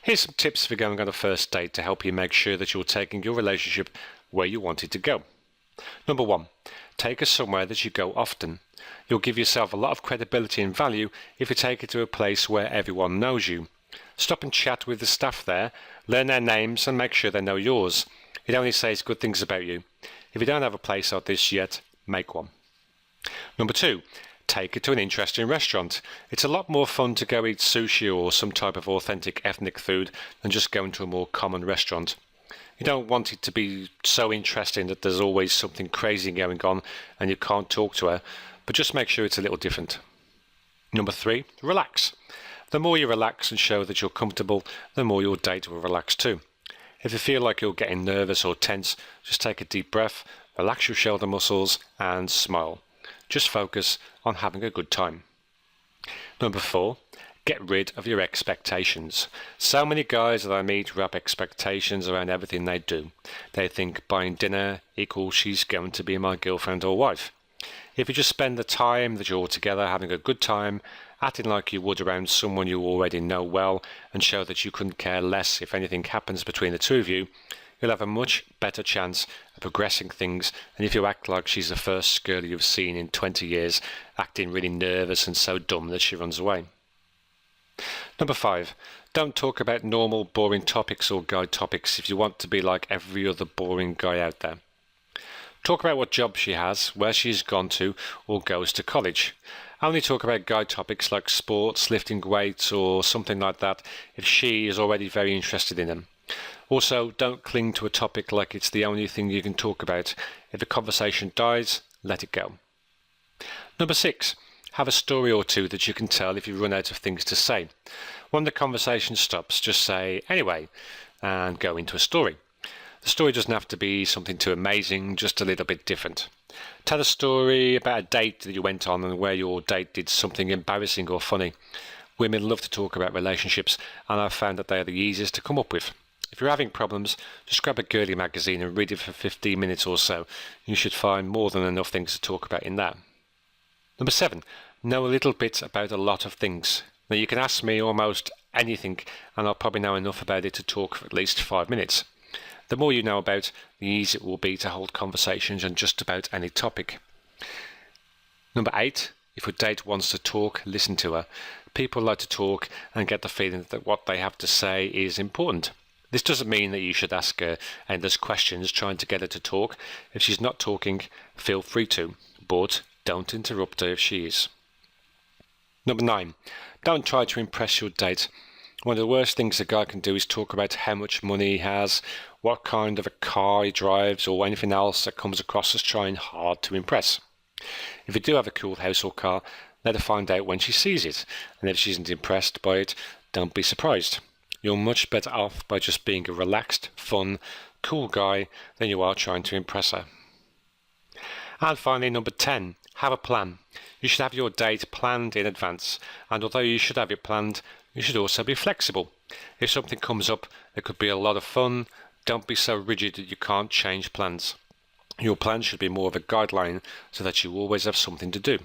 Here's some tips for going on a first date to help you make sure that you're taking your relationship where you want it to go. Number 1, take her somewhere that you go often. You'll give yourself a lot of credibility and value if you take her to a place where everyone knows you. Stop and chat with the staff there, learn their names and make sure they know yours. It only says good things about you. If you don't have a place like this yet, make one. Number 2, take her to an interesting restaurant. It's a lot more fun to go eat sushi or some type of authentic ethnic food than just going to a more common restaurant. You don't want it to be so interesting that there's always something crazy going on and you can't talk to her, but just make sure it's a little different. Number 3, relax. The more you relax and show that you're comfortable, the more your date will relax too. If you feel like you're getting nervous or tense, just take a deep breath, relax your shoulder muscles and smile. Just focus on having a good time. Number 4, get rid of your expectations. So many guys that I meet wrap expectations around everything they do. They think buying dinner equals she's going to be my girlfriend or wife. If you just spend the time that you're together having a good time, acting like you would around someone you already know well, and show that you couldn't care less if anything happens between the two of you, you'll have a much better chance of progressing things than if you act like she's the first girl you've seen in 20 years, acting really nervous and so dumb that she runs away. Number 5, don't talk about normal boring topics or guy topics if you want to be like every other boring guy out there. Talk about what job she has, where she's gone to or goes to college. Only talk about guy topics like sports, lifting weights or something like that if she is already very interested in them. Also, don't cling to a topic like it's the only thing you can talk about. If the conversation dies, let it go. Number 6, have a story or two that you can tell if you run out of things to say. When the conversation stops, just say, anyway, and go into a story. The story doesn't have to be something too amazing, just a little bit different. Tell a story about a date that you went on and where your date did something embarrassing or funny. Women love to talk about relationships, and I've found that they are the easiest to come up with. If you're having problems, just grab a girly magazine and read it for 15 minutes or so. You should find more than enough things to talk about in that. Number 7, know a little bit about a lot of things. Now you can ask me almost anything, and I'll probably know enough about it to talk for at least 5 minutes. The more you know about, the easier it will be to hold conversations on just about any topic. Number 8, if your date wants to talk, listen to her. People like to talk and get the feeling that what they have to say is important. This doesn't mean that you should ask her endless questions trying to get her to talk. If she's not talking, feel free to, but don't interrupt her if she is. Number 9, don't try to impress your date. One of the worst things a guy can do is talk about how much money he has, what kind of a car he drives, or anything else that comes across as trying hard to impress. If you do have a cool house or car, let her find out when she sees it, and if she isn't impressed by it, don't be surprised. You're much better off by just being a relaxed, fun, cool guy than you are trying to impress her. And finally, number 10, have a plan. You should have your date planned in advance, and although you should have it planned, you should also be flexible. If something comes up that could be a lot of fun, don't be so rigid that you can't change plans. Your plan should be more of a guideline so that you always have something to do.